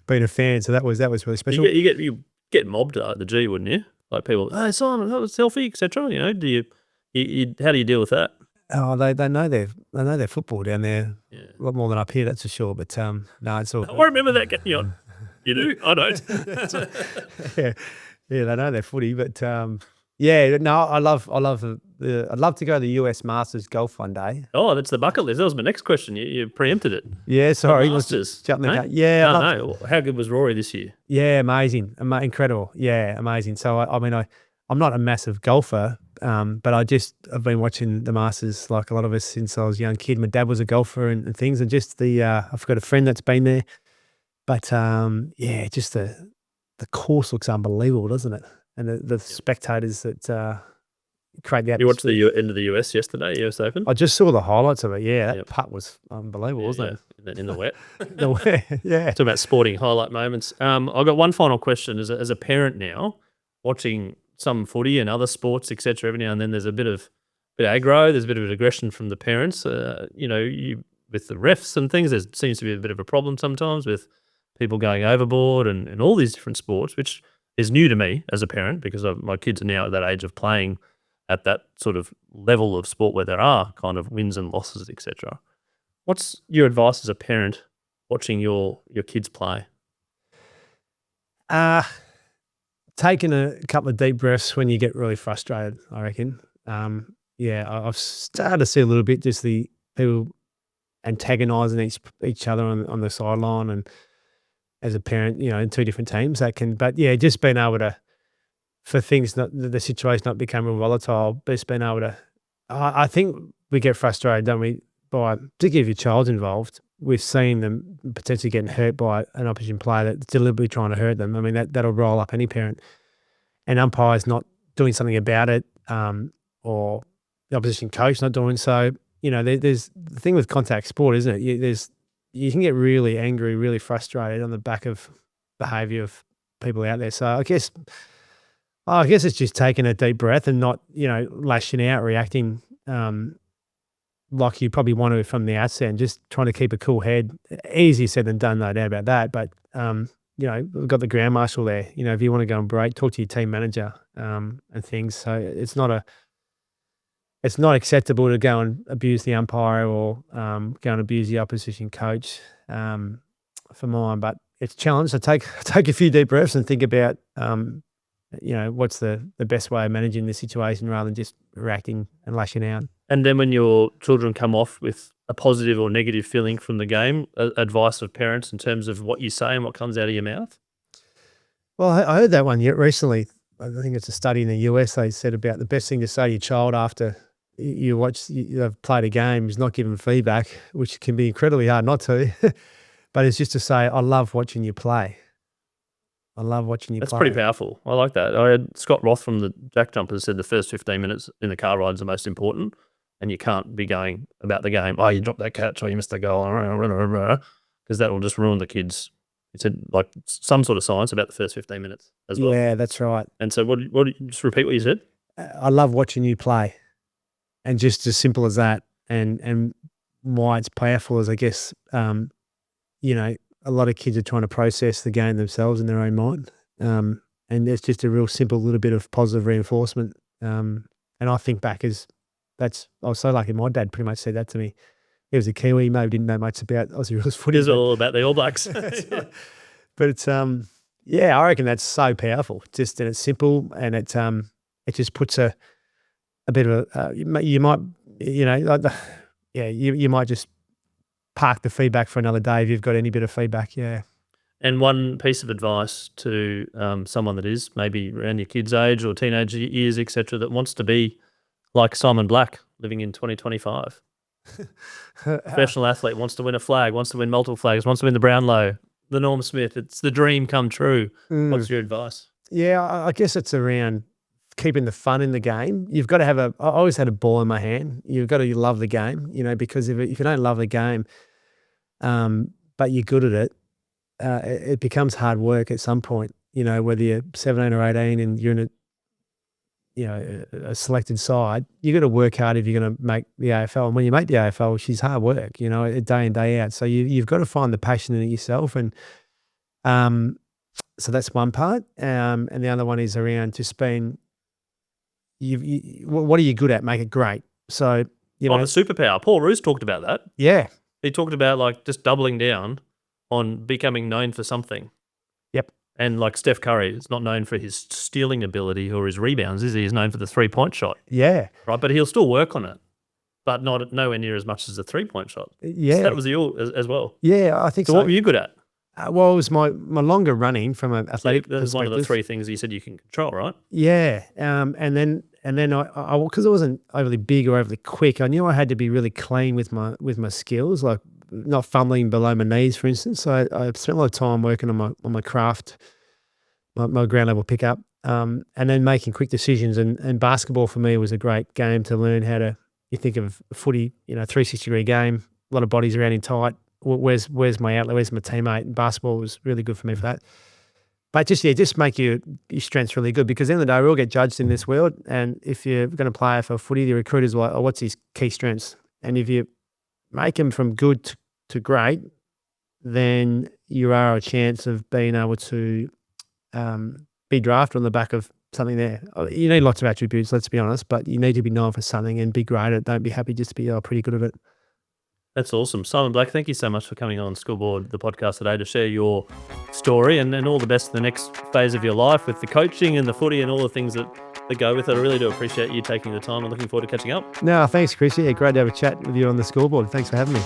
being a fan. So that was really special. You get mobbed at the G, wouldn't you? Like people, hey Simon, that was selfie, etc. Do you how do you deal with that? Oh, they know their football down there a lot more than up here, that's for sure. But no, it's all. I remember that getting you on. You do? I don't. yeah, they know their footy, but yeah, no, I'd love to go to the US Masters golf one day. Oh, that's the bucket list. That was my next question. You preempted it. Yeah, sorry. Masters. Yeah. No. How good was Rory this year? Yeah, amazing. Incredible. Yeah, amazing. So, I'm not a massive golfer, but I've been watching the Masters like a lot of us since I was a young kid. My dad was a golfer and things, and just I've got a friend that's been there. But, yeah, just the course looks unbelievable, doesn't it? And the spectators that create the atmosphere. You watched the end of the US yesterday, US Open? I just saw the highlights of it. Yeah, that putt was unbelievable, wasn't it? In the wet. The wet, yeah. Talking about sporting highlight moments. I've got one final question. As a parent now, watching some footy and other sports, etc., every now and then there's a bit of aggro, there's a bit of aggression from the parents. With the refs and things, there seems to be a bit of a problem sometimes with people going overboard and all these different sports, which is new to me as a parent because my kids are now at that age of playing at that sort of level of sport where there are kind of wins and losses, etc. What's your advice as a parent watching your kids play? Taking a couple of deep breaths when you get really frustrated, I reckon. I've started to see a little bit just the people antagonising each other on the sideline, and as a parent, in two different teams, just being able to, for things, the situation not become real volatile, just being able to, I think we get frustrated, don't we, particularly if your child's involved, with seeing them potentially getting hurt by an opposition player that's deliberately trying to hurt them. I mean, that'll roll up any parent. And umpires not doing something about it, or the opposition coach not doing so. There's the thing with contact sport, isn't it? You can get really angry, really frustrated on the back of behaviour of people out there. So I guess it's just taking a deep breath and not, lashing out, reacting like you probably want to from the outset, and just trying to keep a cool head. Easier said than done, no doubt about that. But, we've got the ground marshal there. If you want to go and break, talk to your team manager and things. So it's not acceptable to go and abuse the umpire or go and abuse the opposition coach for mine. But it's a challenge. So take a few deep breaths and think about, what's the best way of managing the situation rather than just reacting and lashing out. And then when your children come off with a positive or negative feeling from the game, advice of parents in terms of what you say and what comes out of your mouth? Well, I heard that one recently. I think it's a study in the US. They said about the best thing to say to your child after you've played a game is not give them feedback, which can be incredibly hard not to, but it's just to say, I love watching you play. I love watching you play. That's pretty powerful. I like that. I had Scott Roth from the Jack Jumpers said the first 15 minutes in the car ride is the most important, and you can't be going about the game, oh, you dropped that catch, or you missed a goal, because that will just ruin the kids. He said like some sort of science about the first 15 minutes as well. Yeah, that's right. And so just repeat what you said? I love watching you play. And just as simple as that, and why it's powerful is, I guess, a lot of kids are trying to process the game themselves in their own mind, and it's just a real simple little bit of positive reinforcement. And I think back I was so lucky. My dad pretty much said that to me. He was a Kiwi, maybe didn't know much about Aussie rules footy. It's all about the All Blacks. But it's I reckon that's so powerful. And it's simple, and it just puts a a bit of you might, you might just park the feedback for another day if you've got any bit of feedback. Yeah. And one piece of advice to someone that is maybe around your kid's age or teenage years, etc., that wants to be like Simon Black living in 2025. Professional athlete, wants to win a flag, wants to win multiple flags, wants to win the Brownlow, the Norm Smith. It's the dream come true. What's your advice? Yeah, I guess it's around keeping the fun in the game. You've got to have I always had a ball in my hand. You've got to love the game, because if you don't love the game, but you're good at it, it becomes hard work at some point, whether you're 17 or 18 and you're in a selected side, you got to work hard if you're going to make the AFL. And when you make the AFL, she's hard work, day in, day out. So you've got to find the passion in it yourself. And so that's one part. And the other one is around just being, what are you good at? Make it great. So, the superpower. Paul Roos talked about that. Yeah. He talked about just doubling down on becoming known for something. Yep. And like Steph Curry is not known for his stealing ability or his rebounds, is he? He's known for the 3-point shot. Yeah. Right, but he'll still work on it, but nowhere near as much as the 3-point shot. Yeah. So that was you as well. Yeah, I think so. So what were you good at? Well, it was my longer running from an athletic perspective. That's one of the three things you said you can control, right? Yeah. And then I because I wasn't overly big or overly quick, I knew I had to be really clean with my skills, like not fumbling below my knees, for instance. So I spent a lot of time working on my craft, my ground level pickup, and then making quick decisions. And basketball for me was a great game to learn how to. You think of footy, 360-degree game, a lot of bodies around in tight. Where's my outlet? Where's my teammate? And basketball was really good for me for that. But just make your strengths really good, because at the end of the day, we all get judged in this world. And if you're going to play for footy, the recruiters are like, oh, what's his key strengths? And if you make them from good to great, then you are a chance of being able to be drafted on the back of something there. You need lots of attributes, let's be honest, but you need to be known for something and be great at it. Don't be happy just to be pretty good at it. That's awesome. Simon Black, thank you so much for coming on Scoreboard, the podcast today, to share your story and all the best in the next phase of your life with the coaching and the footy and all the things that go with it. I really do appreciate you taking the time and looking forward to catching up. No, thanks, Chris. Yeah, great to have a chat with you on the Scoreboard. Thanks for having me.